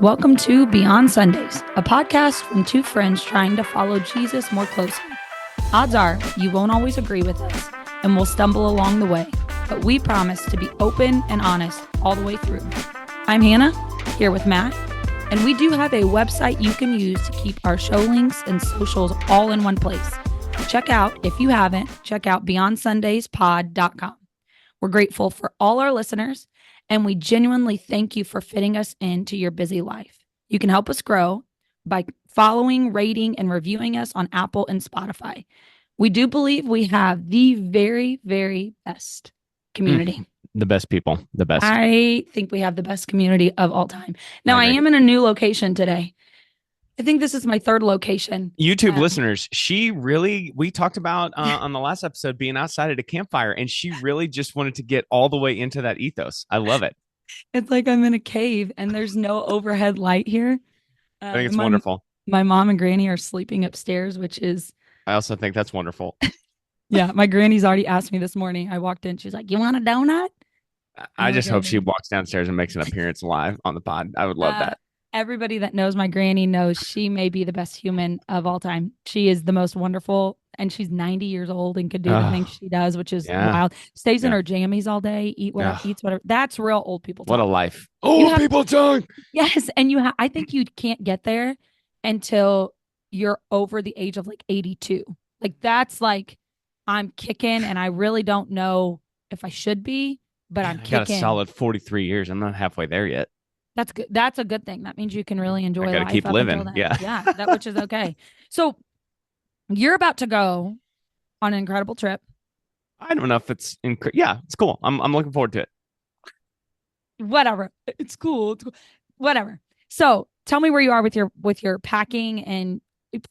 Welcome to Beyond Sundays, a podcast from two friends trying to follow Jesus more closely. Odds are you won't always agree with us and we'll stumble along the way, but we promise to be open and honest all the way through. I'm Hannah, here with Matt, and we do have a website you can use to keep our show links and socials all in one place. Check out, if you haven't, check out beyondsundays.pod.com. We're grateful for all our listeners, and we genuinely thank you for fitting us into your busy life. You can help us grow by following, rating, and reviewing us on Apple and Spotify. We do believe we have the very, very best community. The best people, the best. I think we have the best community of all time. Now, I am in a new location today. I think this is my third location. YouTube listeners, we talked about on the last episode being outside at a campfire, and she really just wanted to get all the way into that ethos. I love it. It's like I'm in a cave and there's no overhead light here. I think it's wonderful. My mom and granny are sleeping upstairs, which is... I also think that's wonderful. Yeah, my granny's already asked me this morning. I walked in. She's like, "You want a donut?" I just hope she walks downstairs and makes an appearance live on the pod. I would love that. Everybody that knows my granny knows she may be the best human of all time. She is the most wonderful, and she's 90 years old and could do the things she does, which is wild. Stays in her jammies all day, eats whatever. That's real old people talk. What a life. Old people talk. Yes, and I think you can't get there until you're over the age of like 82. Like that's like I'm kicking, and I really don't know if I should be, but I'm kicking. I got a solid 43 years. I'm not halfway there yet. That's good. That's a good thing. That means you can really enjoy life. I got to keep living. Yeah, which is okay. So you're about to go on an incredible trip. I don't know if it's it's cool. I'm looking forward to it. Whatever. It's cool. Whatever. So tell me where you are with your packing and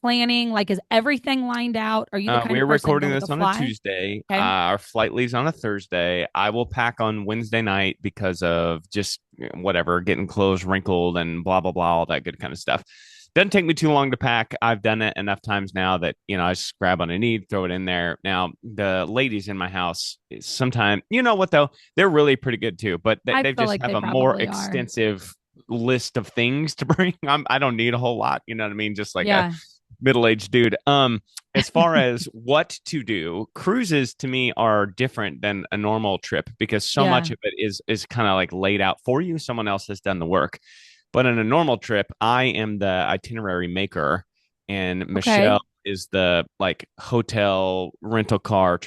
planning. Like, is everything lined out? Are you the kind we're of person recording this on a Tuesday. Okay. Our flight leaves on a Thursday. I will pack on Wednesday night because of just whatever, getting clothes wrinkled and blah blah blah, all that good kind of stuff. Doesn't take me too long to pack. I've done it enough times now that I just grab on a need, throw it in there. Now the ladies in my house, sometimes what though, they're really pretty good too, but they just have a more extensive list of things to bring. I don't need a whole lot, you know what I mean? Just like a middle-aged dude. As far as what to do, cruises to me are different than a normal trip because so much of it is kind of like laid out for you. Someone else has done the work. But in a normal trip, I am the itinerary maker, and Michelle is the like hotel rental car.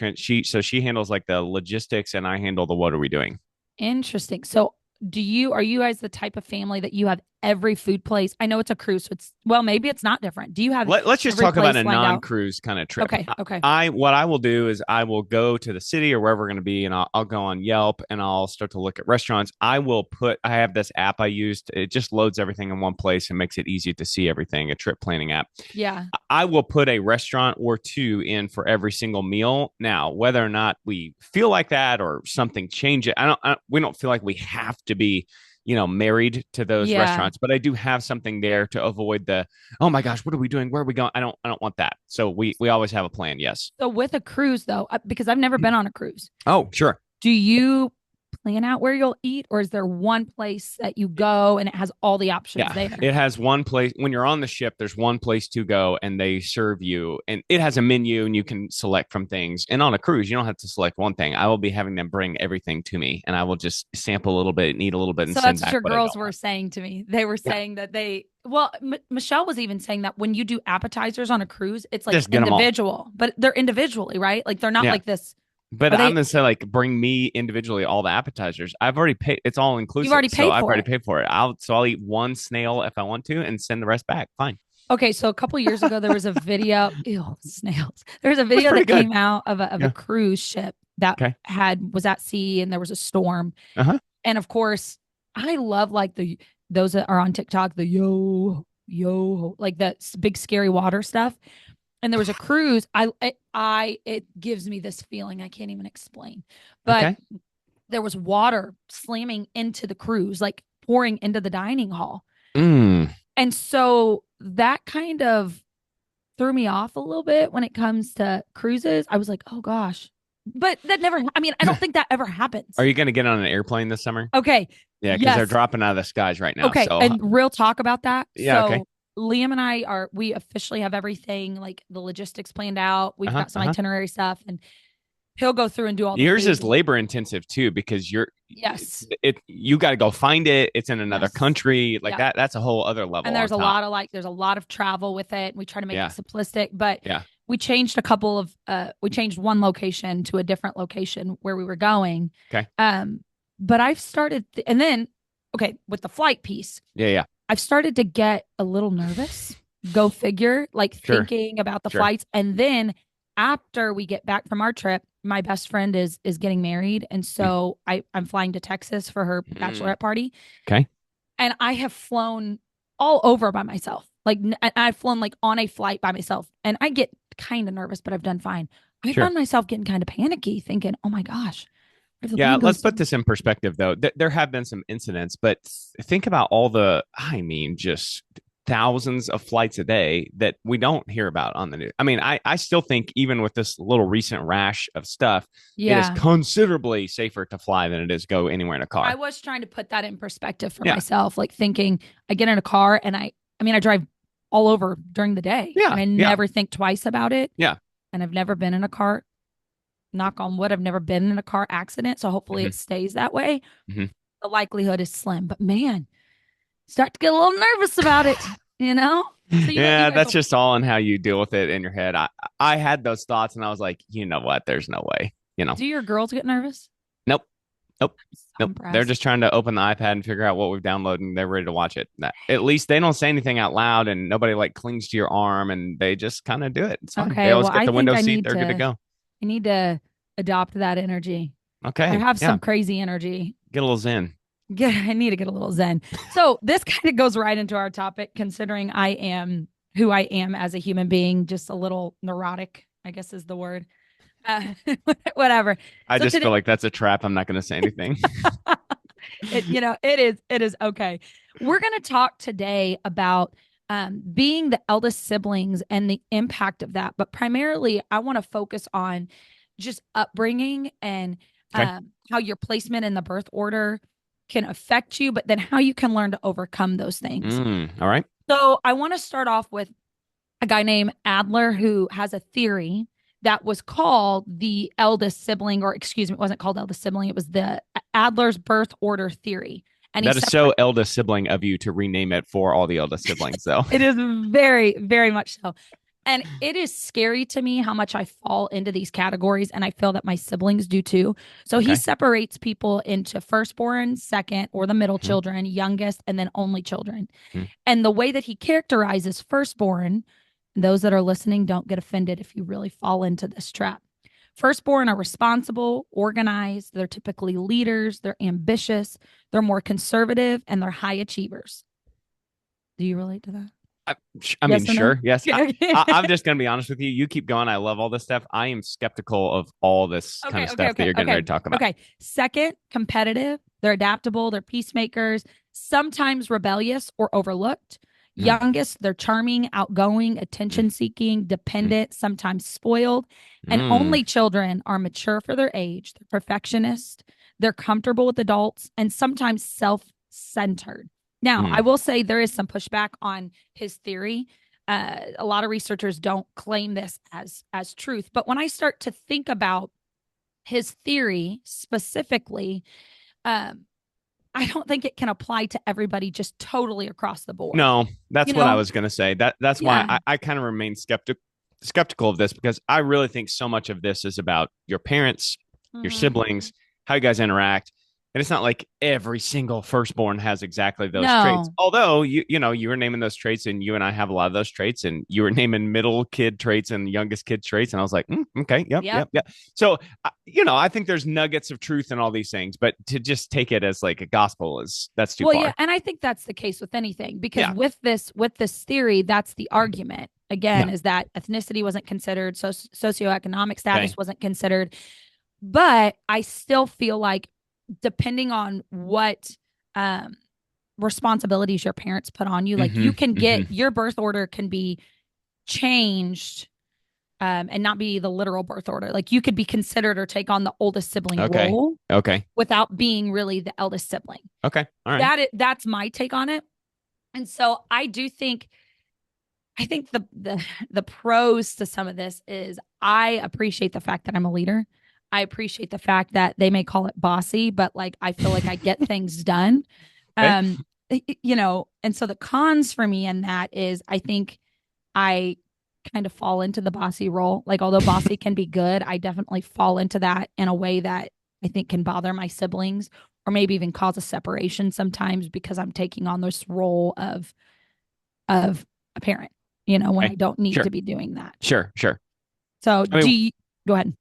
So she handles like the logistics, and I handle the what are we doing. Interesting. So are you guys the type of family that you have every food place? I know it's a cruise, so maybe it's not different. Do you have let's just talk about a non-cruise kind of trip. Okay. What I will do is I will go to the city or wherever we're going to be, and I'll go on Yelp and I'll start to look at restaurants. I have this app I used. It just loads everything in one place and makes it easy to see everything, a trip planning app. Yeah. I will put a restaurant or two in for every single meal. Now, whether or not we feel like that or something changes, we don't feel like we have to be married to those restaurants, but I do have something there to avoid the, oh my gosh, what are we doing? Where are we going? I don't want that. So we always have a plan. Yes. So with a cruise though, because I've never been on a cruise. Oh, sure. Do you plan out where you'll eat, or is there one place that you go and it has all the options there? It has one place. When you're on the ship, there's one place to go and they serve you, and it has a menu and you can select from things. And on a cruise, you don't have to select one thing. I will be having them bring everything to me, and I will just sample a little bit and eat a little bit and so send that's back what your girls were saying to me. They were saying that Michelle was even saying that when you do appetizers on a cruise, it's like just individual, but they're individually, right? Like they're not like this. But I'm going to say, like, bring me individually all the appetizers. I've already paid. It's all inclusive. You've already paid for it. I've already paid for it. I'll eat one snail if I want to and send the rest back. Fine. Okay, so a couple years ago, there was a video. Ew, snails. There was a video that came out of a cruise ship that was at sea, and there was a storm. And of course, I love like those that are on TikTok, the yo like the big scary water stuff. And there was a cruise. It gives me this feeling I can't even explain. But there was water slamming into the cruise, like pouring into the dining hall. And so that kind of threw me off a little bit when it comes to cruises. I was like, oh gosh, but that never, I mean, I don't think that ever happens. Are you going to get on an airplane this summer? Okay. Yeah, because they're Yes. dropping out of the skies right now. Okay. So And real talk about that. yeah, okay. So Liam and we officially have everything, like the logistics planned out. We've Uh-huh. got some Uh-huh. itinerary stuff, and he'll go through and do all the Yours is phases. labor intensive too because Yes. you got to go find it. It's in another Yes. country like Yeah. that. That's a whole other And level on top. there's a lot of travel with it. We try to make it Yeah. simplistic, but Yeah. we changed one location to a different location where we were going. Okay. But I've started, and then, okay, with the flight piece, Yeah. Yeah. I've started to get a little nervous. Go figure, like Sure. thinking about the Sure. flights. And then after we get back from our trip, my best friend is getting married. And Mm. so I'm flying to Texas for her Mm. bachelorette party. Okay. And I have flown all over by myself. Like I've flown like on a flight by myself. And I get kind of nervous, but I've done fine. I Sure. found myself getting kind of panicky, thinking, oh my gosh, if the Yeah, plane let's goes put this in perspective though. There have been some incidents, but think about all I mean, just thousands of flights a day that we don't hear about on the news. I mean, I still think even with this little recent rash of stuff, it is yeah. considerably safer to fly than it is go anywhere in a I car. was trying to put that in perspective for Yeah. myself, like thinking I get in a car and I mean, I drive all over during the day Yeah. and I Yeah. never think twice about it. Yeah. And I've never been in a car, knock on wood, I've never been in a car accident. So hopefully Hmm. it stays that way. Hmm. The likelihood is slim, but man, start to get a little nervous about it, you know? So you Yeah, guys that's will, just all in how you deal with it in your head. I had those thoughts and I was like, you know what? There's no way. do your girls get nervous? Nope. Nope. So Nope. They're impressed. just trying to open the iPad and figure out what we've downloaded and they're ready to watch it. At least they don't say anything out loud and nobody like clings to your arm and they just kind of do it. It's fine. They Okay, always well, get I the think window seat. They're good to go. I need to adopt that energy. I Okay. have Yeah. some crazy energy. Get a little zen. Yeah, I need to get a little zen. So this kind of goes right into our topic, considering I am who I am as a human being, just a little neurotic, I guess is the word. Uh, whatever. I So just today, feel like that's a trap. I'm not going to say anything. it is okay. We're going to talk today about being the eldest siblings and the impact of that. But primarily, I want to focus on just upbringing and Okay. how your placement in the birth order can affect you, but then how you can learn to overcome those things. All right. So I want to start off with a guy named Adler who has a theory that was called the eldest sibling, or excuse me, it wasn't called eldest sibling. It was the Adler's birth order theory. And That is so eldest sibling of you to rename it for all the eldest siblings, though. it is very, very much so. And it is scary to me how much I fall into these categories. And I feel that my siblings do too. So he Okay. separates people into firstborn, second, or the middle Mhm. children, youngest, and then only children. Mhm. And the way that he characterizes firstborn, those that are listening, don't get offended if you really fall into this trap. Firstborn are responsible, organized, they're typically leaders, they're ambitious, they're more conservative, and they're high achievers. Do you relate to that? I mean, Yes or no? sure. Yes. Okay. I'm just going to be honest with you. You keep going. I love all this stuff. I am skeptical of all this kind of stuff that you're getting ready to talk about. Okay. Second, competitive. They're adaptable. They're peacemakers, sometimes rebellious or overlooked. Mm. Youngest, they're charming, outgoing, attention seeking, dependent, sometimes spoiled. And only children are mature for their age. They're perfectionist. They're comfortable with adults and sometimes self centered. Now, I will say there is some pushback on his theory. A lot of researchers don't claim this as truth. But when I start to think about his theory specifically, I don't think it can apply to everybody just totally across the board. No, that's what I was going to say. That's why Yeah. I kind of remain skeptical of this because I really think so much of this is about your parents, your siblings, how you guys interact. And it's not like every single firstborn has exactly those traits. Although you were naming those traits, and you and I have a lot of those traits, and you were naming middle kid traits and youngest kid traits, and I was like, okay, yep. So I think there's nuggets of truth in all these things, but to just take it as like a gospel that's too far. Yeah, and I think that's the case with anything because with this theory, that's the argument again is that ethnicity wasn't considered, so socioeconomic status wasn't considered, but I still feel like depending on what responsibilities your parents put on you, like you can get your birth order can be changed and not be the literal birth order. Like you could be considered or take on the oldest sibling Okay. role Okay. without being really the eldest sibling. Okay. All right. That's my take on it. And so I think the pros to some of this is I appreciate the fact that I'm a leader. I appreciate the fact that they may call it bossy, but like I feel like I get things done. Okay. Um, and so the cons for me in that is I think I kind of fall into the bossy role. Like although bossy can be good, I definitely fall into that in a way that I think can bother my siblings or maybe even cause a separation sometimes because I'm taking on this role of a parent, when Okay. I don't need Sure. to be doing that. Sure. Sure. So I mean, go ahead.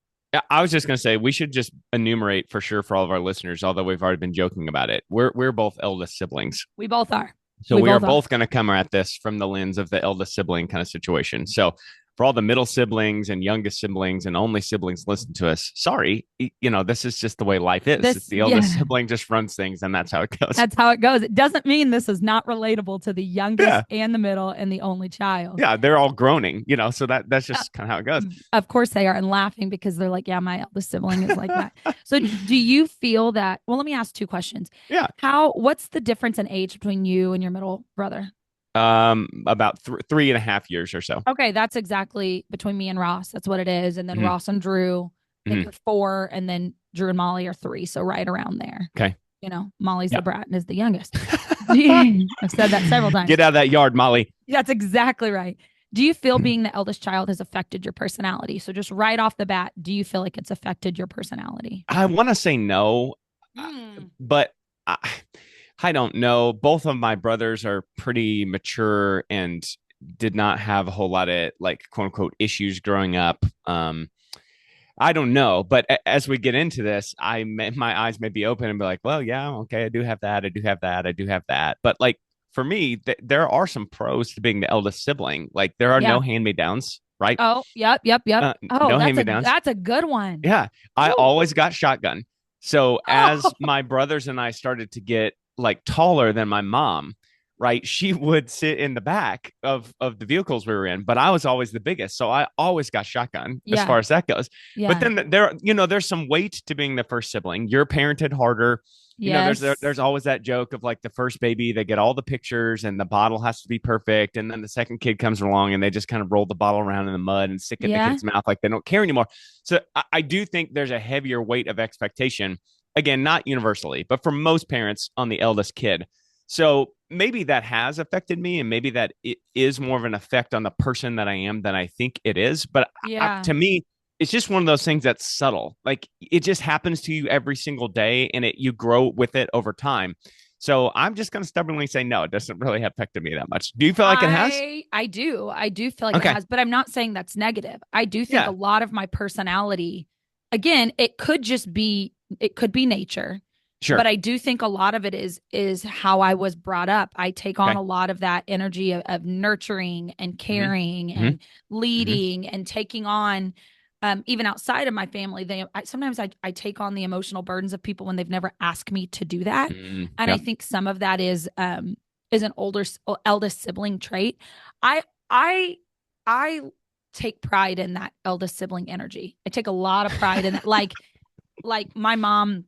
I was just going to say we should just enumerate for sure for all of our listeners, although we've already been joking about it. We're both eldest siblings. We both are. So We we are both are. both going to come at this from the lens of the eldest sibling kind of situation. So for all the middle siblings and youngest siblings and only siblings listen to us, sorry, this is just the way life is. It's the eldest Yeah, sibling just runs things, and that's how it goes. that's how it goes. It doesn't mean this is not relatable to the youngest Yeah, and the middle and the only child. yeah, they're all groaning, so that's Uh, just kind of how it goes. of course they are and laughing because they're like, yeah, my eldest sibling is like that. So do you feel that, well, let me ask two questions. Yeah. What's the difference in age between you and your middle brother? About 3.5 years or so. Okay, that's exactly between me and Ross. That's what it is. And then Mm-hmm. Ross and Drew, I think Mm-hmm. are 4, and then Drew and Molly are 3. So right around there. Okay. Molly's Yeah. the brat and is the youngest. I've said that several times. Get out of that yard, Molly. That's exactly right. Do you feel being the eldest child has affected your personality? So just right off the bat, do you feel like it's affected your personality? I want to say no, but I, I don't know. Both of my brothers are pretty mature and did not have a whole lot of like quote unquote issues growing up. I don't know, but as we get into this, my eyes may be open and be like, well, yeah, okay, I do have that, I do have that, I do have that. But like for me, there are some pros to being the eldest sibling. Like there are Yeah. no hand me downs, right? Oh, yep. Oh, No hand me downs. that's a good one. Yeah, I Ooh. always got shotgun. So as Oh, my brothers and I started to get like taller than my mom, right, she would sit in the back of the vehicles we were in, but I was always the biggest, so I always got shotgun as yeah, far as that goes. But yeah. then there's some weight to being the first sibling. You're parented harder. There's Yes. always that joke of like the first baby, they get all the pictures and the bottle has to be perfect, and then the second kid comes along and they just kind of roll the bottle around in the mud and stick it in the Yeah. kid's mouth like they don't care anymore. So I do think there's a heavier weight of expectation. Again, not universally, but for most parents on the eldest kid. So maybe that has affected me, and maybe that it is more of an effect on the person that I am than I think it is. But Yeah. to me, it's just one of those things that's subtle. Like it just happens to you every single day, and you grow with it over time. So I'm just going to stubbornly say no. It doesn't really affect me that much. Do you feel like it has? I do. I do feel like it Okay. has, but I'm not saying that's negative. I do think Yeah. a lot of my personality, again, it could be nature. Sure. But I do think a lot of it is how I was brought up. I take on Okay. a lot of that energy of nurturing and caring Mhm. and leading and taking on, even outside of my family. Sometimes I take on the emotional burdens of people when they've never asked me to do that. And Yeah. I think some of that is an eldest sibling trait. I I take pride in that eldest sibling energy. I take a lot of pride in it. Like my mom,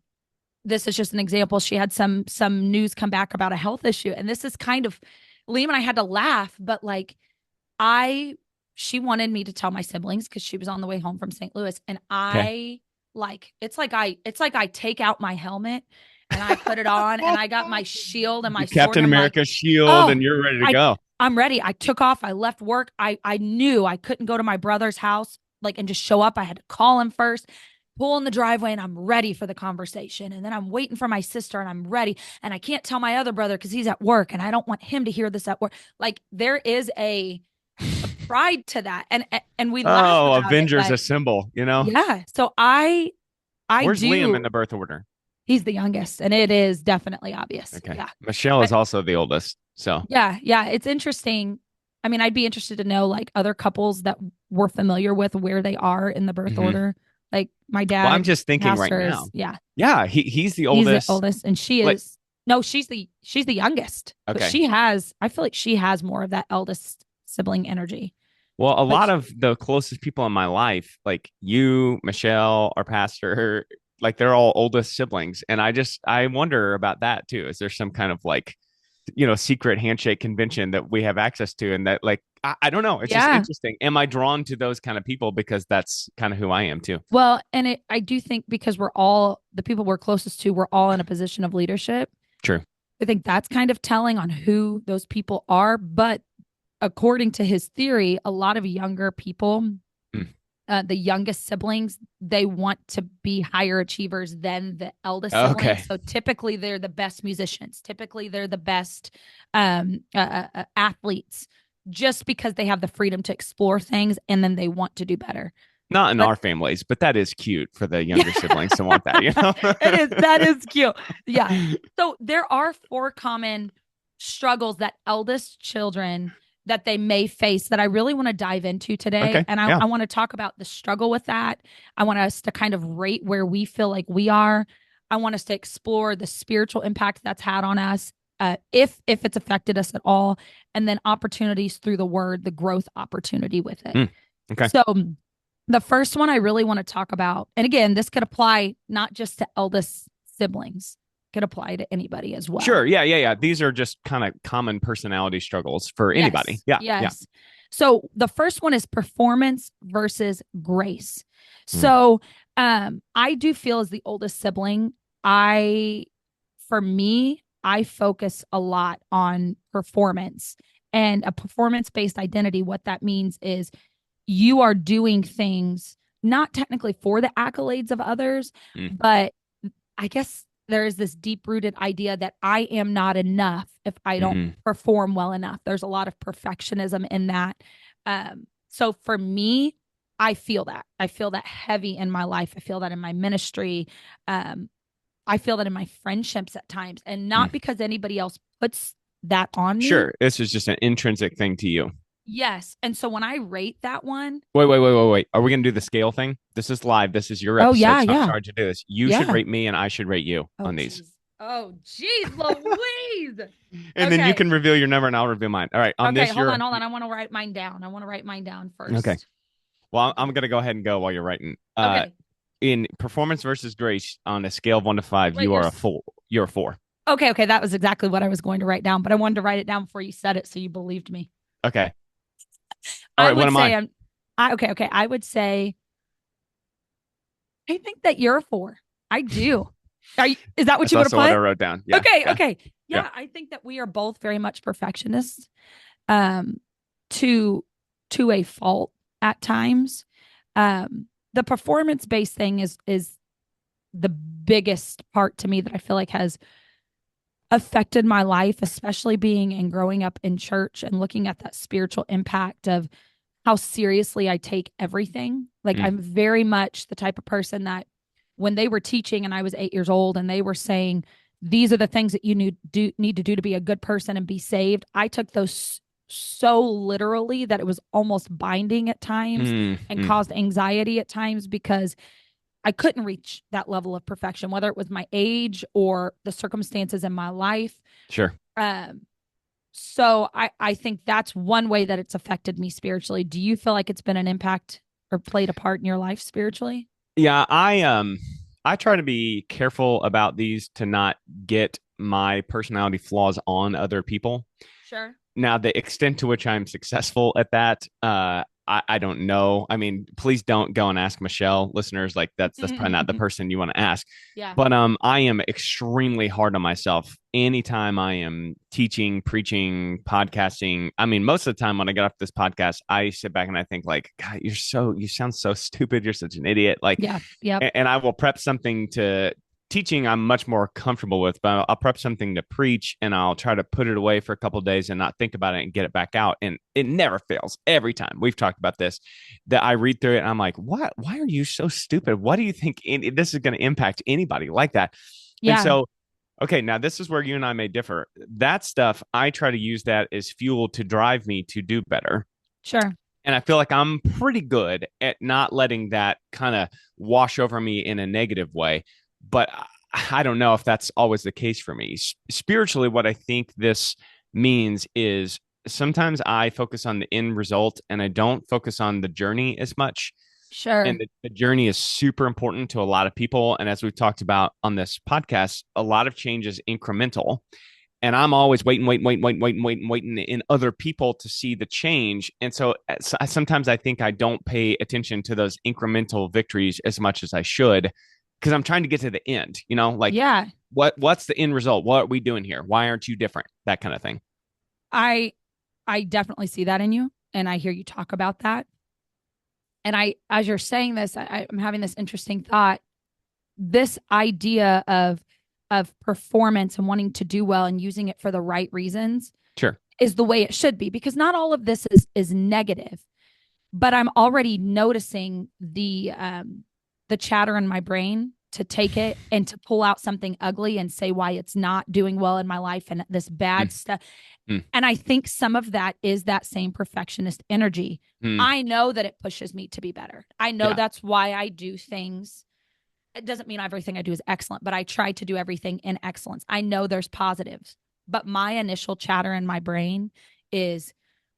this is just an example. She had some news come back about a health issue, and this is kind of, Liam and I had to laugh, but like she wanted me to tell my siblings because she was on the way home from St. Louis, and Okay. it's like I take out my helmet and I put it on, and I got my shield and my sword. Captain And I'm America like, shield, oh, and you're ready to go. I'm ready. I took off. I left work. I knew I couldn't go to my brother's house and just show up. I had to call him first, pull in the driveway, and I'm ready for the conversation. And then I'm waiting for my sister, and I'm ready. And I can't tell my other brother because he's at work, and I don't want him to hear this at work. Like there is a pride to that, and we laugh about Avengers it, assemble. Yeah. So I Where's do. Liam in the birth order? He's the youngest, and it is definitely obvious. Okay. Yeah. Michelle is also the oldest. So yeah, it's interesting. I mean, I'd be interested to know like other couples that we're familiar with where they are in the birth order. Like my dad. Well, I'm just thinking right pastors, now. Yeah. Yeah, he's the oldest. He's the oldest, and she Like- is. No, she's the youngest. But Okay. I feel like she has more of that eldest sibling energy. Well, a lot Which, of the closest people in my life, like you, Michelle, our pastor, like they're all oldest siblings. And I wonder about that too. Is there some kind of like, secret handshake convention that we have access to? And that, like, I don't know. It's just yeah. interesting. Am I drawn to those kind of people because that's kind of who I am too? Well, I do think because we're all the people we're closest to, we're all in a position of leadership. True. I think that's kind of telling on who those people are. But according to his theory, a lot of younger people, Mm. the youngest siblings, they want to be higher achievers than the eldest siblings. Okay. So typically, they're the best musicians. Typically, they're the best athletes, just because they have the freedom to explore things and then they want to do better. Not in But our families, but that is cute for the yeah, younger siblings to want that, you know? it is. That is cute. Yeah. So there are four common struggles that eldest children that they may face that I really want to dive into today. Okay. And Yeah. I want to talk about the struggle with that. I want us to kind of rate where we feel like we are. I want us to explore the spiritual impact that's had on us, if it's affected us at all, and then opportunities through the word, the growth opportunity with it. Mm. Okay. So the first one I really want to talk about, and again, this could apply not just to eldest siblings, it could apply to anybody as well. Sure. Yeah. Yeah. Yeah. These are just kind of common personality struggles for anybody. Yes. Yeah. Yeah. Yes. So the first one is performance versus grace. Mm. So I do feel as the oldest sibling, I for me, I focus a lot on performance and a performance based identity. What that means is you are doing things not technically for the accolades of others, Mm. but I guess there is this deep rooted idea that I am not enough if I don't Mm-hmm. perform well enough. There's a lot of perfectionism in that. So for me, I feel that. I feel that heavy in my life. I feel that in my ministry. Um, I feel that in my friendships at times, and Mm. not because anybody else puts that on me. Sure. This is just an intrinsic thing to you. Yes. And so when I rate that one, Wait. Are we going to do the scale thing? This is live. This is your oh, episode. yeah, So I'm yeah, charged to do this. You should yeah. rate me and I should rate you Oh, on these. geez. Oh, geez, Louise. And then you Okay. can reveal your number and I'll reveal mine. All right. On Okay. this, Hold you're on. Hold on. I want to write mine down. okay. First. Well, I'm Okay. going to go ahead and go while you're writing. Okay. In performance versus grace on a scale of 1 to 5, Wait, you are a 4. You're a 4. okay. Okay. That was exactly what I was going to write down, but I wanted to write it down before you said it. So you believed me. Okay. All I right. What would am say I? okay. Okay. I would say, I think that you're a 4. I do. Is that what That's you would have also what I put? wrote down. Yeah. Okay. Yeah. Okay. Yeah. Yeah. I think that we are both very much perfectionists, um, to, to a fault at times. The performance based thing is the biggest part to me that I feel like has affected my life, especially being and growing up in church and looking at that spiritual impact of how seriously I take everything. Like Mm. I'm very much the type of person that when they were teaching and I was 8 years old and they were saying, these are the things that you need to do to be a good person and be saved. I took those so literally that it was almost binding at times Mm. and Mm. caused anxiety at times because I couldn't reach that level of perfection, whether it was my age or the circumstances in my life. Sure. Um, so I think that's one way that it's affected me spiritually. Do you feel like it's been an impact or played a part in your life spiritually? Yeah. I try to be careful about these to not get my personality flaws on other people. Sure. Now, the extent to which I'm successful at that, I don't know. I mean, please don't go and ask Michelle, listeners. Like that's probably not the person you want to ask. Yeah. But I am extremely hard on myself anytime I am teaching, preaching, podcasting. I mean, most of the time when I get off this podcast, I sit back and I think like, God, you sound so stupid. You're such an idiot. Like, Yeah. Yep. and I will prep something to teaching I'm much more comfortable with, but I'll prep something to preach and I'll try to put it away for a couple of days and not think about it and get it back out. And it never fails every time. We've talked about this, that I read through it and I'm like, what? Why are you so stupid? What do you think this is going to impact anybody like that? And Yeah. so, okay, now this is where you and I may differ. That stuff, I try to use that as fuel to drive me to do better. Sure. And I feel like I'm pretty good at not letting that kind of wash over me in a negative way. But I don't know if that's always the case for me. Spiritually, what I think this means is sometimes I focus on the end result and I don't focus on the journey as much. And Sure. the journey is super important to a lot of people. And as we've talked about on this podcast, a lot of change is incremental. And I'm always waiting in other people to see the change. And so sometimes I think I don't pay attention to those incremental victories as much as I should because I'm trying to get to the end, like Yeah. what's the end result? What are we doing here? Why aren't you different? That kind of thing. I I definitely see that in you, and I hear you talk about that. And as you're saying this, I'm having this interesting thought. This idea of performance and wanting to do well and using it for the right reasons Sure. is the way it should be, because not all of this is negative, but I'm already noticing the chatter in my brain to take it and to pull out something ugly and say why it's not doing well in my life and this bad Mm, stuff. mm, And I think some of that is that same perfectionist energy. mm. I know that it pushes me to be better. I know Yeah. that's why I do things. It doesn't mean everything I do is excellent, but I try to do everything in excellence. I know there's positives, but my initial chatter in my brain is,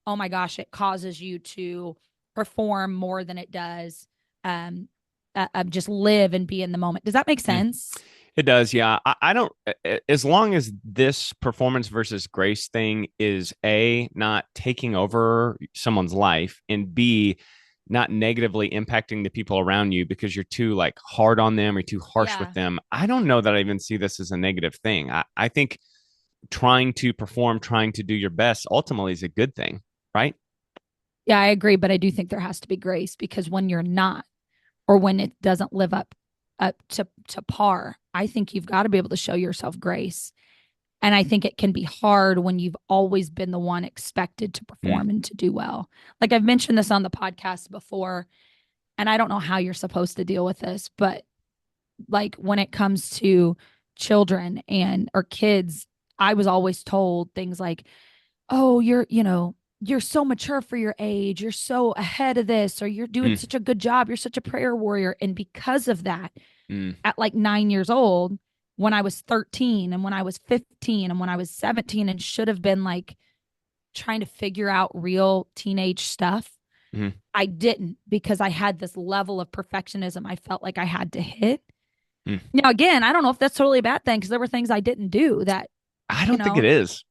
oh my gosh, it causes you to perform more than it does. Just live and be in the moment. Does that make Mm. sense? It does, yeah. I don't, as long as this performance versus grace thing is A, not taking over someone's life, and B, not negatively impacting the people around you because you're too like hard on them or too harsh with Yeah. them. I don't know that I even see this as a negative thing. I think trying to perform, trying to do your best ultimately is a good thing, right? Yeah, I agree, but I do think there has to be grace, because when you're not, or when it doesn't live up to par, I think you've got to be able to show yourself grace. And I think it can be hard when you've always been the one expected to Mm, perform and to do well. Like I've mentioned this on the podcast before, and I don't know how you're supposed to deal with this, but like when it comes to children and or kids, I was always told things like, "Oh, you're so mature for your age. You're so ahead of this, or you're doing mm, such a good job. You're such a prayer warrior." And because of that, mm, at like 9 years old, when I was 13 and when I was 15 and when I was 17 and should have been like trying to figure out real teenage stuff, mm, I didn't, because I had this level of perfectionism I felt like I had to hit. mm. Now, again, I don't know if that's totally a bad thing, because there were things I didn't do that, I you don't think it know, is.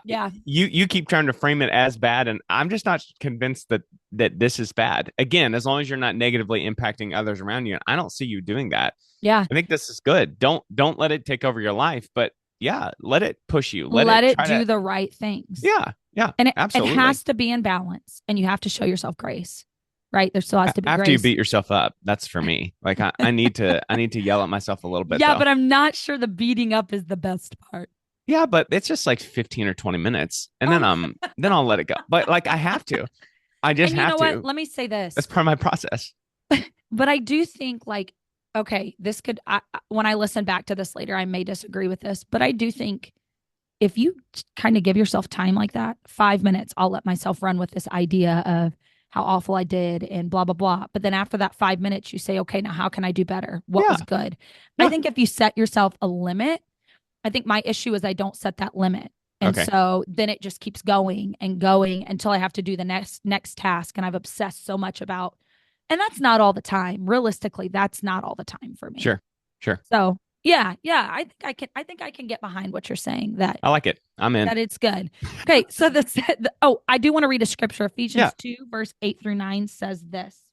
yeah, You keep trying to frame it as bad, and I'm just not convinced that this is bad. Again, as long as you're not negatively impacting others around you, I don't see you doing that. yeah. I think this is good. Don't let it take over your life, but yeah, let it push you. Let Let it it try to. do the right things. Yeah, yeah, And it absolutely. has to be in balance, and you have to show yourself grace, right? There still has to be After you grace. beat yourself up, that's for me. Like I need to yell at myself a little bit Yeah, though. but I'm not sure the beating up is the best part. Yeah, but it's just like 15 or 20 minutes, and then Oh, then I'll let it go. But like I have to. I just and you have know what? to. Let me say That's this. part of my process. But I do think, like, okay, this could, when I listen back to this later, I may disagree with this, but I do think if you kind of give yourself time like that, 5 minutes, I'll let myself run with this idea of how awful I did and blah, blah, blah. But then after that 5 minutes, you say, okay, now how can I do better? What Yeah, was good? I yeah. think if you set yourself a limit, I think my issue is I don't set that limit. And Okay. so then it just keeps going and going until I have to do the next task. And I've obsessed so much about, and that's not all the time. Realistically, that's not all the time for me. Sure. Sure. So yeah, yeah, I think I can get behind what you're saying, that I like it. I'm in. it's good. Okay, so oh, I do want to read a scripture. Yeah. Ephesians 2, verse 8 through 9 says this: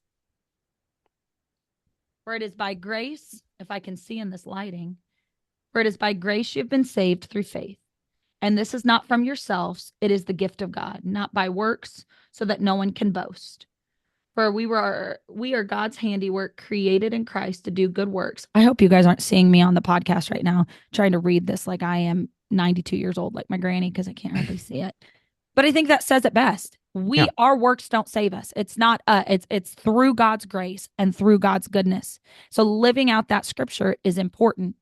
For it is by grace, if I can see in this lighting, for it is by grace you've been saved through faith. And this is not from yourselves, it is the gift of God, not by works, so that no one can boast. For we are God's handiwork, created in Christ to do good works. I hope you guys aren't seeing me on the podcast right now trying to read this like I am 92 years old, like my granny, because I can't hardly see it. But I think that says it best. Yeah. Our works don't save us. It's not it's through God's grace and through God's goodness. So living out that scripture is important,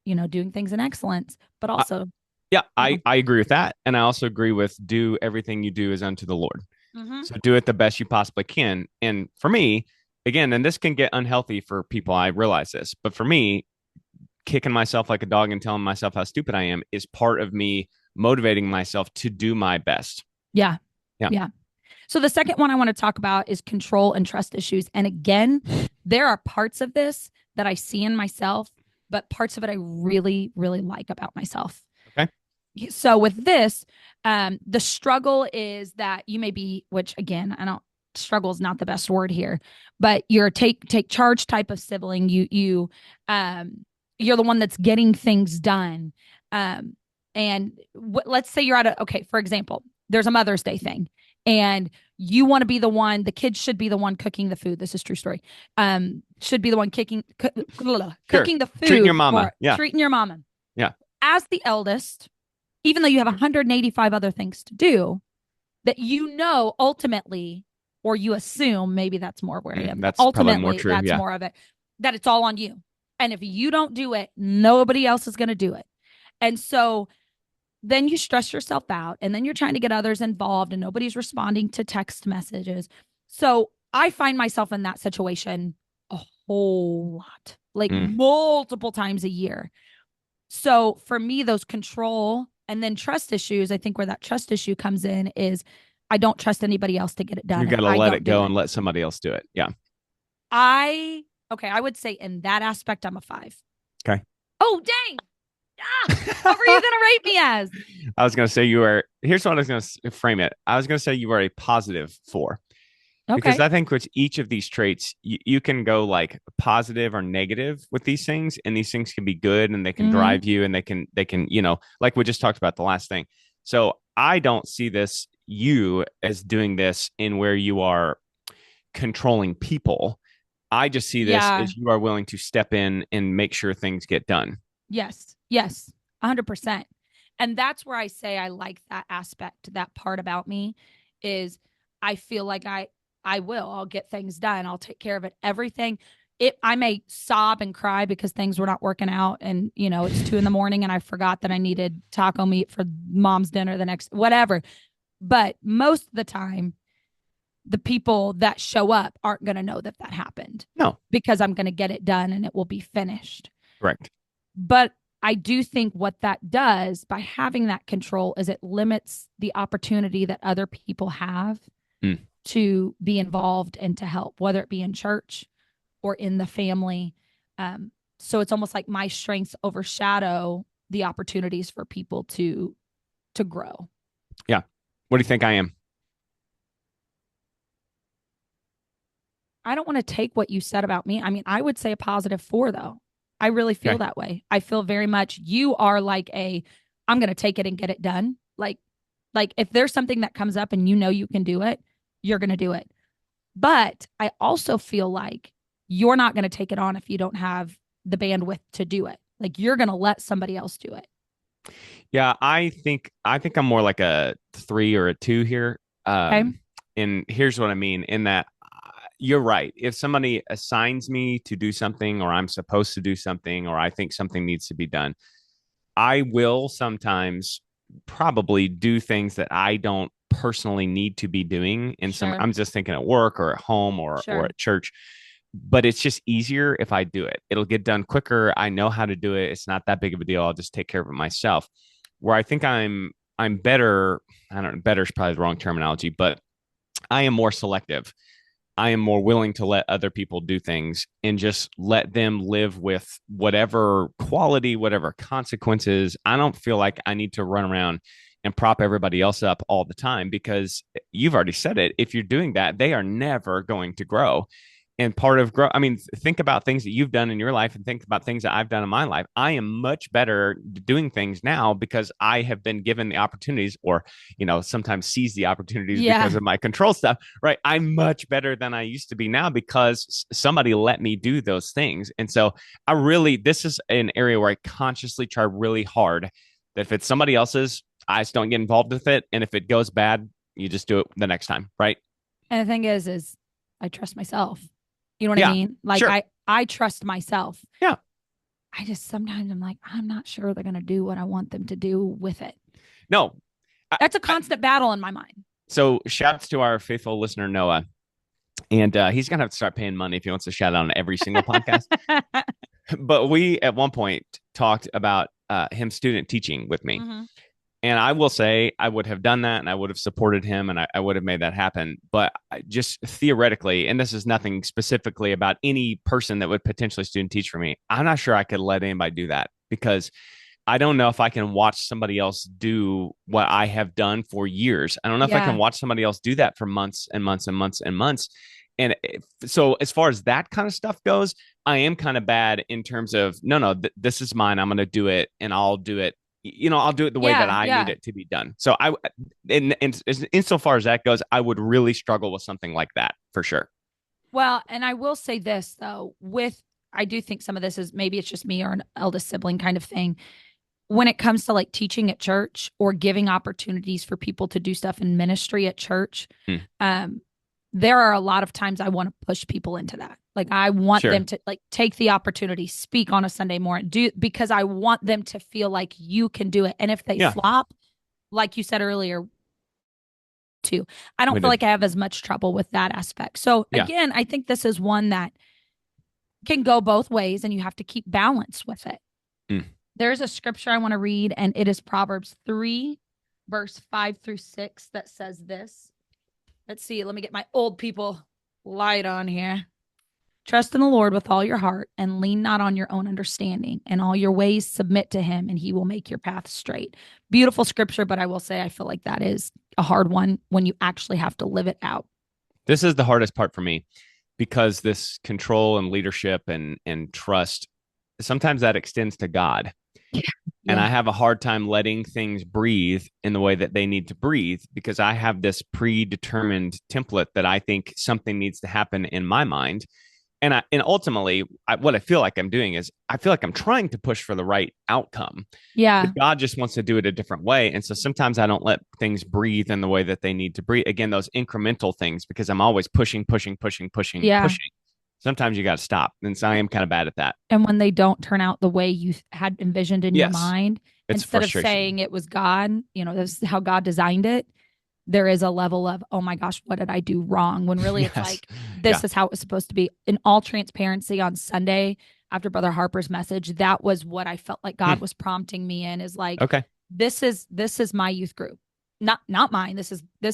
doing things in excellence, but I, also, yeah. you I agree with that, and I also agree with do everything you do is unto the Lord. know. So do it the best you possibly can. And for me, again, and this can get unhealthy for people. I realize this, but for me, kicking myself like a dog and telling myself how stupid I am is part of me motivating myself to do my best. Yeah. Yeah. Yeah. So the second one I want to talk about is control and trust issues. And again, there are parts of this that I see in myself, but parts of it I really, really like about myself. Okay. So with this, the struggle is that you may be, which again, I don't, struggle is not the best word here, but you're a take charge type of sibling. You're the one that's getting things done. And let's say you're at okay, for example, there's a Mother's Day thing, and you want to be the one, the kids should be the one cooking the food. This is true story. Should be the one cooking the food. Treating your mama. Yeah. Treating your mama. Yeah. As the eldest, even though you have 185 other things to do, that ultimately, or you assume, maybe that's more where I am. That's ultimately more true. That's more of it, that it's all on you. And if you don't do it, nobody else is going to do it. And so then you stress yourself out, and then you're trying to get others involved, and nobody's responding to text messages. So I find myself in that situation a whole lot, like multiple times a year. So for me, those control and then trust issues, I think where that trust issue comes in is I don't trust anybody else to get it done. You got to let it go and let somebody else do it. Yeah. I would say in that aspect, I'm a 5. Okay. Oh, dang. What were you going to rate me as? I was going to say here's what I was going to frame it. I was going to say you are a positive 4. Okay. Because I think with each of these traits, you can go like positive or negative with these things, and these things can be good, and they can drive you, and they can, like we just talked about the last thing. So I don't see you as doing this in where you are controlling people. I just see this as you are willing to step in and make sure things get done. Yes, 100%. And that's where I say I like that aspect, that part about me is I feel like I'll get things done. I'll take care of it. Everything. I may sob and cry because things were not working out, and it's 2 a.m. and I forgot that I needed taco meat for mom's dinner the next, whatever. But most of the time, the people that show up aren't going to know that happened. No, because I'm going to get it done and it will be finished. Correct. But I do think what that does by having that control is it limits the opportunity that other people have to be involved and to help, whether it be in church or in the family. So it's almost like my strengths overshadow the opportunities for people to grow. Yeah. What do you think I am? I don't want to take what you said about me. I mean, I would say a positive 4, though. I really feel that way. I feel very much you are like I'm going to take it and get it done. Like if there's something that comes up and you can do it, you're going to do it. But I also feel like you're not going to take it on if you don't have the bandwidth to do it. Like you're going to let somebody else do it. Yeah, I think I'm more like a 3 or a 2 here. Okay. And here's what I mean in that you're right. If somebody assigns me to do something, or I'm supposed to do something, or I think something needs to be done, I will sometimes probably do things that I don't personally need to be doing. And I'm just thinking at work or at home or at church. But it's just easier if I do it. It'll get done quicker. I know how to do it. It's not that big of a deal. I'll just take care of it myself. Where I think I'm better. I don't know. Better is probably the wrong terminology, but I am more selective. I am more willing to let other people do things and just let them live with whatever quality, whatever consequences. I don't feel like I need to run around and prop everybody else up all the time, because you've already said it. If you're doing that, they are never going to grow. And part of growth, I mean, think about things that you've done in your life and think about things that I've done in my life. I am much better doing things now because I have been given the opportunities, or, sometimes seize the opportunities because of my control stuff, right? I'm much better than I used to be now because somebody let me do those things. And so this is an area where I consciously try really hard that if it's somebody else's, I just don't get involved with it. And if it goes bad, you just do it the next time, right? And the thing is I trust myself. You know what I mean? Like I trust myself. Yeah. I just sometimes I'm like, I'm not sure they're going to do what I want them to do with it. No. That's a constant battle in my mind. So shouts to our faithful listener, Noah. And he's going to have to start paying money if he wants to shout out on every single podcast. But we, at one point, talked about him student teaching with me. Mm-hmm. And I will say I would have done that and I would have supported him and I would have made that happen. But just theoretically, and this is nothing specifically about any person that would potentially student teach for me, I'm not sure I could let anybody do that because I don't know if I can watch somebody else do what I have done for years. I don't know if I can Yeah. watch somebody else do that for months and months and months and months. And so, as far as that kind of stuff goes, I am kind of bad in terms of no, this is mine. I'm going to do it, and I'll do it. I'll do it the way that Yeah. I need Yeah. it to be done. So, and insofar as that goes, I would really struggle with something like that for sure. Well, and I will say this though, I do think some of this is maybe it's just me or an eldest sibling kind of thing. When it comes to like teaching at church or giving opportunities for people to do stuff in ministry at church, Hmm. there are a lot of times I want to push people into that. Like I want Sure. them to like take the opportunity, speak on a Sunday morning, do because I want them to feel like you can do it. And if they Yeah, flop, like you said earlier, too, I don't we feel did. like I have as much trouble with that aspect. So Yeah. again, I think this is one that can go both ways and you have to keep balance with it. Hmm. There's a scripture I want to read, and it is Proverbs 3, verse 5 through 6, that says this. Let's see. Let me get my old people light on here. Trust in the Lord with all your heart and lean not on your own understanding. And all your ways submit to him, and he will make your path straight. Beautiful scripture, but I will say I feel like that is a hard one when you actually have to live it out. This is the hardest part for me because this control and leadership and trust sometimes that extends to God. And I Yeah. have a hard time letting things breathe in the way that they need to breathe because I have this predetermined template that I think something needs to happen in my mind. And ultimately, what I feel like I'm doing is I feel like I'm trying to push for the right outcome, Yeah. but God just wants to do it a different way. And so sometimes I don't let things breathe in the way that they need to breathe. Again, those incremental things because I'm always pushing, pushing, pushing, pushing, Yeah. pushing. Sometimes you got to stop. And so I am kind of bad at that. And when they don't turn out the way you had envisioned in your Yes, mind, it's instead of frustration. saying it was God, this is how God designed it, there is a level of, oh my gosh, what did I do wrong? When really it's Yes. like, this Yeah. is how it was supposed to be. In all transparency, on Sunday, after Brother Harper's message, that was what I felt like Hmm. God was prompting me in, is like, Okay. this is my youth group. Not mine. This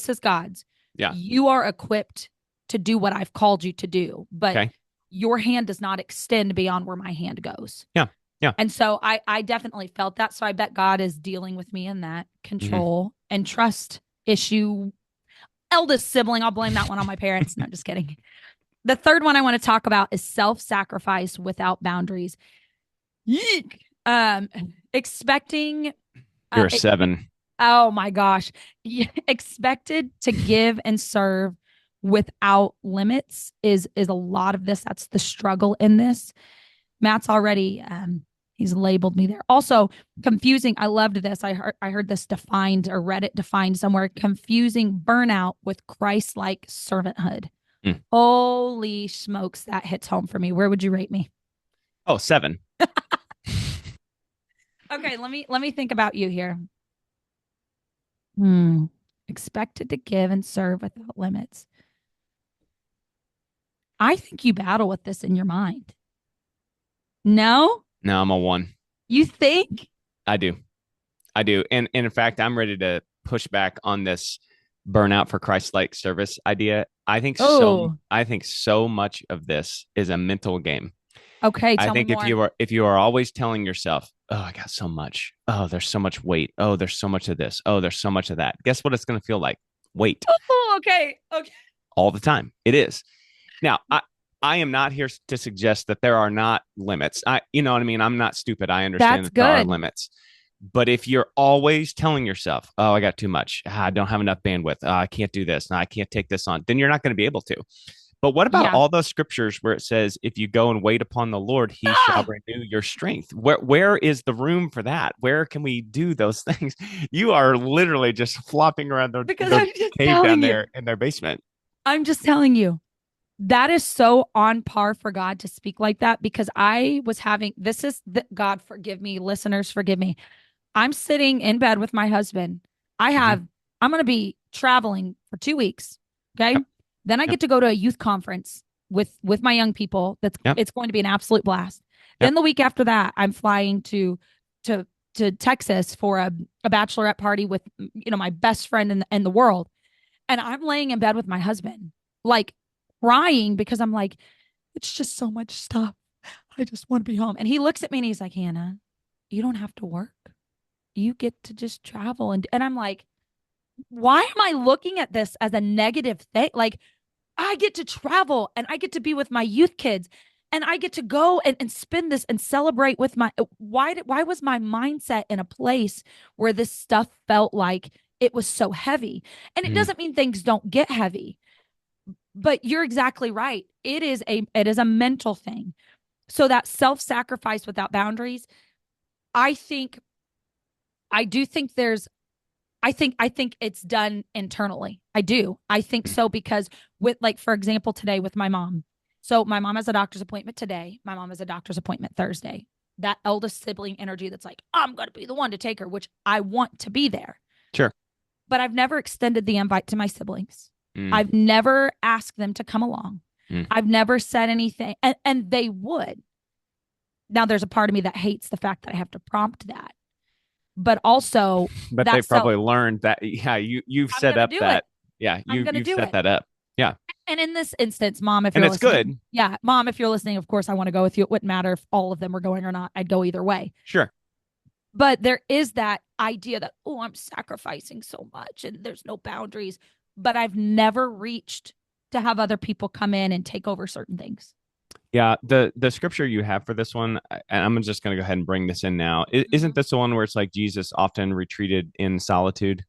is God's. Yeah. You are equipped to do what I've called you to do, but Okay. your hand does not extend beyond where my hand goes. Yeah. Yeah. And so I definitely felt that. So I bet God is dealing with me in that Hmm. control and trust issue. Eldest sibling, I'll blame that one on my parents. No, just kidding. The third one I want to talk about is self-sacrifice without boundaries. Yeek. Um, expecting You're a seven. oh my gosh. Expected to give and serve without limits is a lot of this. That's the struggle in this. Matt's already he's labeled me there. Also, confusing. I loved this. I heard this defined or read it defined somewhere. Confusing burnout with Christ-like servanthood. Hmm. Holy smokes, that hits home for me. Where would you rate me? Oh, seven. Okay, let me think about you here. Expected to give and serve without limits. I think you battle with this in your mind. No? No, I'm a one. You think? I do. I do. And in fact, I'm ready to push back on this burnout for Christ-like service idea. Oh, I think so much of this is a mental game. okay. I Tell me think more. if you are always telling yourself, "Oh, I got so much. Oh, there's so much weight. Oh, there's so much of this. Oh, there's so much of that." Guess what it's going to feel like? Weight Oh, okay. Okay. all the time. It is. Now, I am not here to suggest that there are not limits. You know what I mean? I'm not stupid. I understand That's that there are good. limits. But if you're always telling yourself, "Oh, I got too much. I don't have enough bandwidth. I can't do this. No, I can't take this on," then you're not going to be able to. But what about Yeah. all those scriptures where it says, "If you go and wait upon the Lord, He shall Ah, renew your strength"? Where is the room for that? Where can we do those things? You are literally just flopping around because their I'm just cave down telling you. there in their basement. I'm just telling you. That is so on par for God to speak like that, because I was having this is the, God forgive me, listeners, forgive me. I'm sitting in bed with my husband. I Mhm. have I'm going to be traveling for 2 weeks, okay? Yep. Then I Yep. get to go to a youth conference with my young people. That's Yep. It's going to be an absolute blast. Yep. Then the week after that, I'm flying to to Texas for a bachelorette party with, my best friend in the world. And I'm laying in bed with my husband, like crying because I'm like, it's just so much stuff. I just want to be home. And he looks at me and he's like, Hannah, you don't have to work. You get to just travel. And I'm like, why am I looking at this as a negative thing? Like, I get to travel and I get to be with my youth kids and I get to go and spend this and celebrate with my why was my mindset in a place where this stuff felt like it was so heavy? And it Mhm. doesn't mean things don't get heavy, but you're exactly right. It is a mental thing. So that self-sacrifice without boundaries, I think I do think there's I think it's done internally. I do. I think so because with, like, for example, today with my mom. So my mom has a doctor's appointment today. My mom has a doctor's appointment Thursday. That eldest sibling energy that's like, I'm going to be the one to take her, which I want to be there. Sure. But I've never extended the invite to my siblings. Mm, I've never asked them to come along. mm. I've never said anything. And they would. Now there's a part of me that hates the fact that I have to prompt that. But also But they that self probably learned that, yeah, you've I'm set gonna up do it. that, yeah, I'm gonna you've do set it. that up. Yeah. And in this instance, mom, if And you're it's listening, good. yeah, mom, if you're listening, of course I want to go with you. It wouldn't matter if all of them were going or not. I'd go either way. Sure. But there is that idea that, oh, I'm sacrificing so much and there's no boundaries. But I've never reached to have other people come in and take over certain things. Yeah, the scripture you have for this one, and I'm just going to go ahead and bring this in now. Isn't Mhm. this the one where it's like Jesus often retreated in solitude?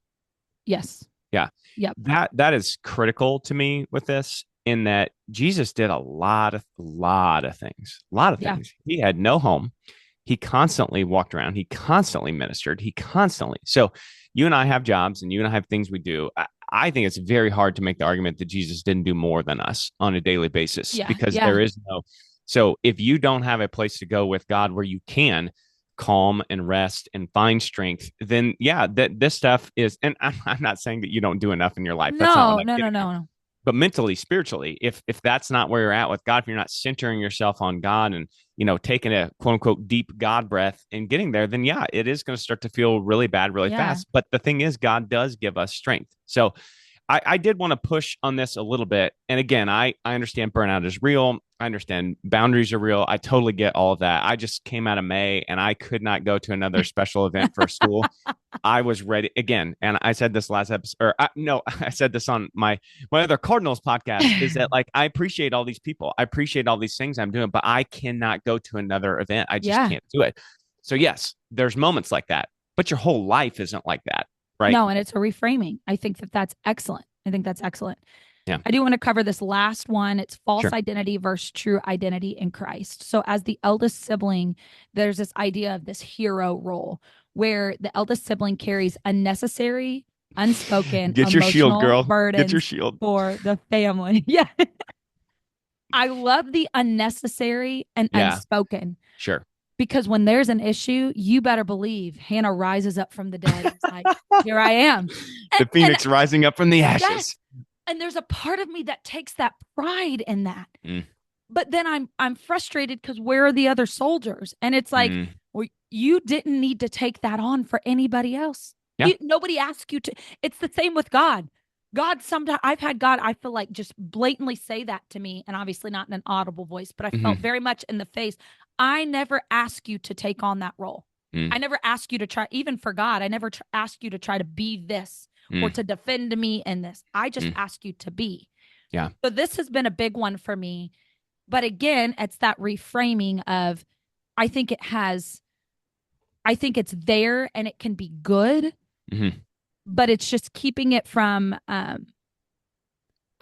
Yes. Yeah. Yep. That is critical to me with this, in that Jesus did a lot of things. A lot of Yeah. things. He had no home. He constantly walked around. He constantly ministered. He constantly. So you and I have jobs and you and I have things we do. I think it's very hard to make the argument that Jesus didn't do more than us on a daily basis, Yeah. because Yeah. there is no. So if you don't have a place to go with God where you can calm and rest and find strength, then yeah, that this stuff is. And I'm not saying that you don't do enough in your life. That's not what No, I'm no, no, getting at. no, no. But mentally, spiritually, if that's not where you're at with God, if you're not centering yourself on God and, taking a quote unquote deep God breath and getting there, then yeah, it is going to start to feel really bad really Yeah. fast. But the thing is, God does give us strength. So I did want to push on this a little bit. And again, I understand burnout is real. I understand boundaries are real. I totally get all of that. I just came out of May and I could not go to another special event for school. I was ready again. And I said this last episode, or no, I said this on my other Cardinals podcast, is that, like, I appreciate all these people. I appreciate all these things I'm doing, but I cannot go to another event. I just Yeah. can't do it. So yes, there's moments like that, but your whole life isn't like that. Right. No, and it's a reframing. I think that that's excellent. I think that's excellent. Yeah. I do want to cover this last one. It's false Sure. identity versus true identity in Christ. So, as the eldest sibling, there's this idea of this hero role where the eldest sibling carries unnecessary, unspoken Get your shield, emotional girl. Get your burdens shield. for the family. Yeah. I love the unnecessary and Yeah. unspoken, Sure. because when there's an issue, you better believe Hannah rises up from the dead. It's like, here I am. The And phoenix rising up from the yes, ashes. and there's a part of me that takes that pride in that. Mm. But then I'm frustrated because where are the other soldiers? And it's like, Mm. well, you didn't need to take that on for anybody else. Yeah. Nobody asked you to. It's the same with God. God, sometimes I've had God, I feel like, just blatantly say that to me, and obviously not in an audible voice, but I felt Mhm. very much in the face. I never ask you to take on that role. Mm. I never ask you to try, even for God, I never ask you to try to be this or to defend me in this. I just ask you to be. Yeah. So this has been a big one for me. But again, it's that reframing of, I think it's there and it can be good, Mhm. but it's just keeping it from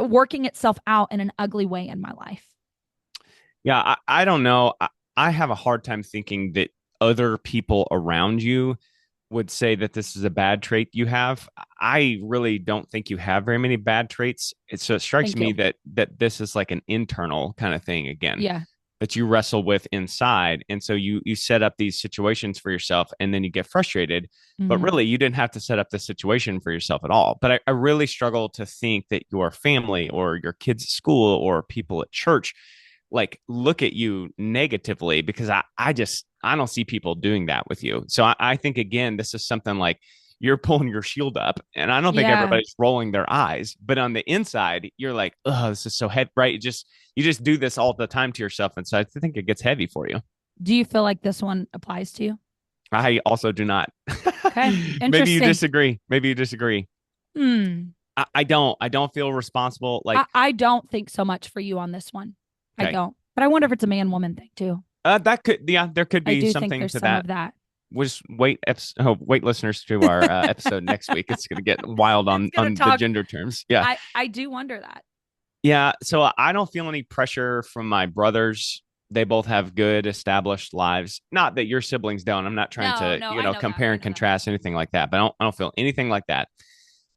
working itself out in an ugly way in my life. Yeah, I don't know. I have a hard time thinking that other people around you would say that this is a bad trait you have. I really don't think you have very many bad traits. So it strikes Thank me you. that this is like an internal kind of thing again. Yeah. That you wrestle with inside. And so you set up these situations for yourself and then you get frustrated. But Mhm. really, you didn't have to set up the situation for yourself at all. But I really struggle to think that your family or your kids at school or people at church like look at you negatively, because I don't see people doing that with you. So I think, again, this is something like you're pulling your shield up, and I don't think Yeah. everybody's rolling their eyes, but on the inside, you're like, oh, this is so heavy, right? You just do this all the time to yourself. And so I think it gets heavy for you. Do you feel like this one applies to you? I also do not. Okay. Maybe you Interesting. disagree. Maybe you disagree. Hmm. I don't. I don't feel responsible. Like, I don't think so much for you on this one. I okay, don't. But I wonder if it's a man woman thing too. that could, yeah, there could I be do think something there's to some that. of that. We'll just wait, listeners, to our episode next week. It's going to get wild It's on gonna the talk. gender terms. Yeah, I do wonder that. yeah. So I don't feel any pressure from my brothers. They both have good established lives. Not that your siblings don't. I'm not trying No, to, no, I know that. compare I and know that. contrast anything like that. But I don't feel anything like that.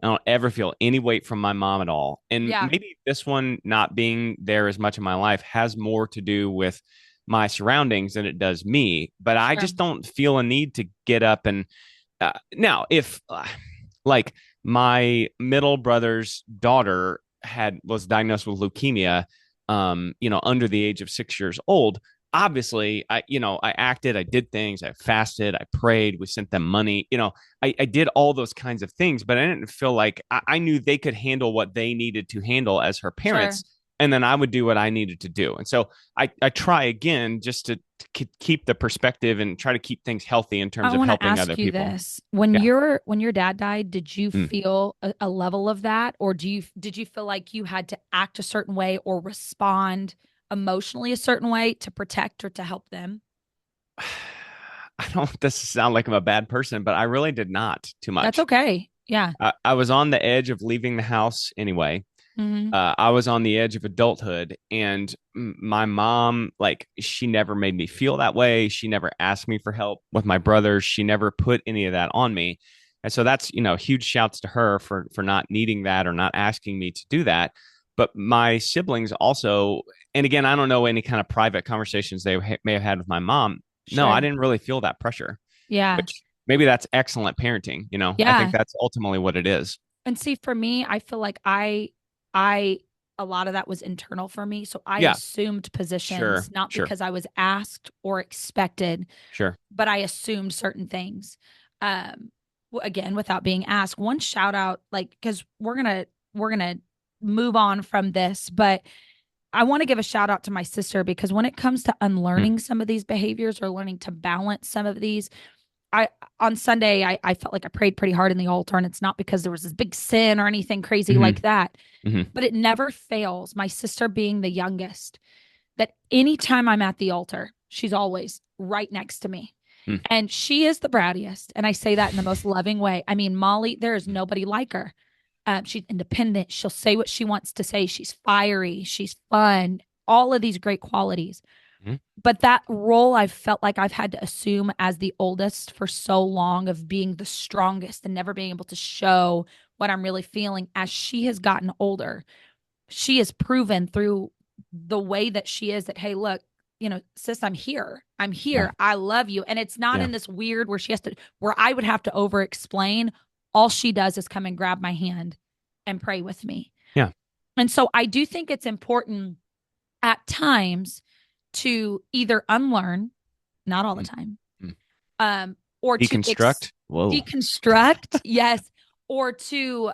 I don't ever feel any weight from my mom at all. And Yeah, maybe this one not being there as much in my life has more to do with my surroundings than it does me. But I sure. just don't feel a need to get up and now, if like my middle brother's daughter was diagnosed with leukemia, under the age of 6 years old, obviously, I acted, I did things, I fasted, I prayed, we sent them money, I did all those kinds of things, but I didn't feel like I knew they could handle what they needed to handle as her Sure. parents. And then I would do what I needed to do. And so I try again just to keep the perspective and try to keep things healthy in I terms of want to helping ask other you people. this. When Yeah. your dad died, did you Mm. feel a level of that, or did you feel like you had to act a certain way or respond emotionally a certain way to protect or to help them? I don't want this to sound like I'm a bad person, but I really did not too That's much. okay. Yeah. I was on the edge of leaving the house anyway. Hmm. I was on the edge of adulthood, and my mom, like, she never made me feel that way. She never asked me for help with my brothers. She never put any of that on me. And so that's, huge shouts to her for not needing that or not asking me to do that. But my siblings also, and again, I don't know any kind of private conversations they may have had with my mom. No, I Sure. didn't really feel that pressure, Yeah. which maybe that's excellent parenting. I think Yeah. that's ultimately what it is. And see, for me, I feel like I, a lot of that was internal for me. So I Yeah, assumed sure, positions, not sure, because I was asked or expected, sure. but I assumed certain things. Um, again, without being asked. One shout out, like, because we're gonna move on from this, but I want to give a shout out to my sister because when it comes to Mm, unlearning some of these behaviors or learning to balance some of these, I on Sunday I felt like I prayed pretty hard in the altar, and it's not because there was this big sin or anything crazy hmm like that, hmm but it never fails. My sister being the youngest, that anytime I'm at the altar, she's always right next to me. mm, And she is the brattiest. And I say that in the most loving way. I mean, Molly, there is nobody like her. She's independent. She'll say what she wants to say. She's fiery. She's fun. All of these great qualities. mm, But that role I've felt like I've had to assume as the oldest for so long of being the strongest and never being able to show what I'm really feeling as she has gotten older. She has proven through the way that she is that, hey, look, sis, I'm here. I'm yeah, here. I love you. And it's not yeah, in this weird where I would have to over explain. All she does is come and grab my hand and pray with me. yeah. And so I do think it's important at times to either unlearn, not all the Mm, time, mm. or to Deconstruct. Whoa. deconstruct, yes, or to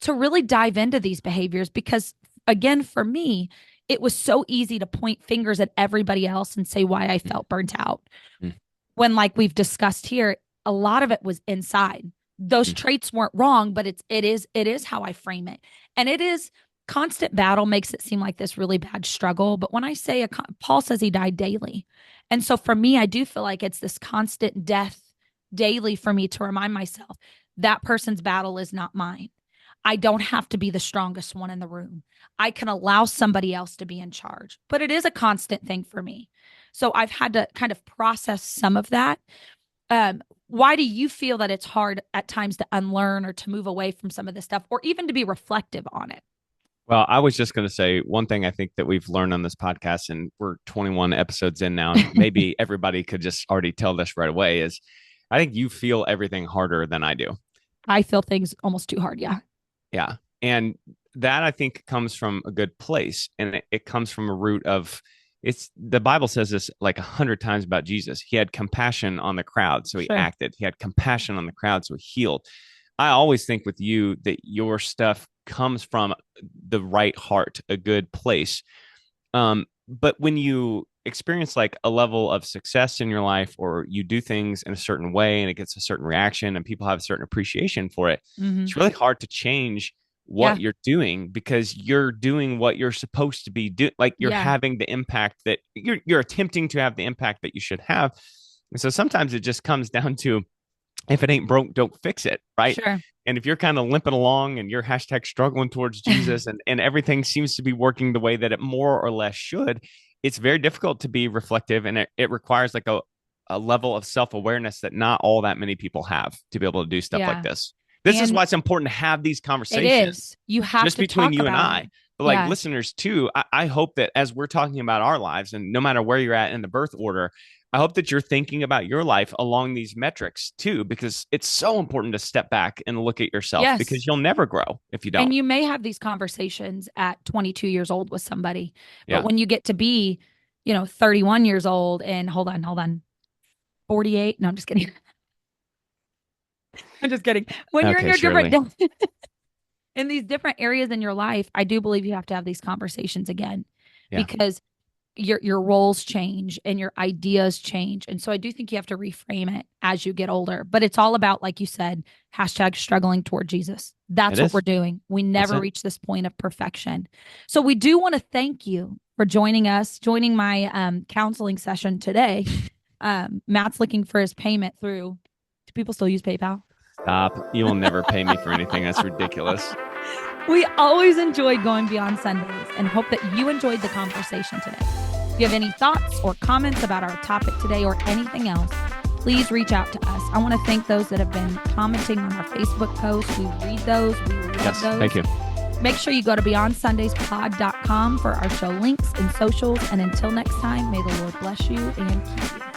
really dive into these behaviors because again, for me, it was so easy to point fingers at everybody else and say why I Mm, felt burnt out. mm, When, like we've discussed here, a lot of it was inside. Those mm, traits weren't wrong, but it is how I frame it. And it is constant battle makes it seem like this really bad struggle. But when I say Paul says he died daily. And so for me, I do feel like it's this constant death daily for me to remind myself that person's battle is not mine. I don't have to be the strongest one in the room. I can allow somebody else to be in charge, but it is a constant thing for me. So I've had to kind of process some of that. Why do you feel that it's hard at times to unlearn or to move away from some of this stuff or even to be reflective on it? Well, I was just going to say one thing I think that we've learned on this podcast, and we're 21 episodes in now, and maybe everybody could just already tell this right away, is I think you feel everything harder than I do. I feel things almost too hard. Yeah. Yeah. And that I think comes from a good place. And it comes from a root of It's the Bible says this like 100 times about Jesus. He had compassion on the crowd, so he Sure. acted. He had compassion on the crowd, so he healed. I always think with you that your stuff comes from the right heart, a good place. But when you experience like a level of success in your life, or you do things in a certain way and it gets a certain reaction and people have a certain appreciation for it, Mm-hmm. it's really hard to change what you're doing, because you're doing what you're supposed to be doing. Like you're having the impact that you're attempting to have the impact that you should have. And so sometimes it just comes down to, if it ain't broke, don't fix it. Right. Sure. And if you're kind of limping along and you're hashtag struggling towards Jesus, and everything seems to be working the way that it more or less should, it's very difficult to be reflective. And it requires like a level of self-awareness that not all that many people have to be able to do stuff like this. This is why it's important to have these conversations. It is. You have just to between talk you and about I. it. But like listeners too, I hope that as we're talking about our lives, and no matter where you're at in the birth order, I hope that you're thinking about your life along these metrics too, because it's so important to step back and look at yourself, because you'll never grow if you don't. And you may have these conversations at 22 years old with somebody, but when you get to be, 31 years old and hold on, 48. No, I'm just kidding. I'm just kidding. When you're in your different in these different areas in your life, I do believe you have to have these conversations again, because your roles change and your ideas change. And so I do think you have to reframe it as you get older. But it's all about, like you said, hashtag struggling toward Jesus. That's what we're doing. We never reach this point of perfection. So we do want to thank you for joining my counseling session today. Matt's looking for his payment through. Do people still use PayPal? Stop. You will never pay me for anything. That's ridiculous. We always enjoyed going beyond Sundays and hope that you enjoyed the conversation today. If you have any thoughts or comments about our topic today or anything else, please reach out to us. I want to thank those that have been commenting on our Facebook posts. We read those. We love those. Thank you. Make sure you go to beyondsundays.pod.com for our show links and socials. And until next time, may the Lord bless you and keep you.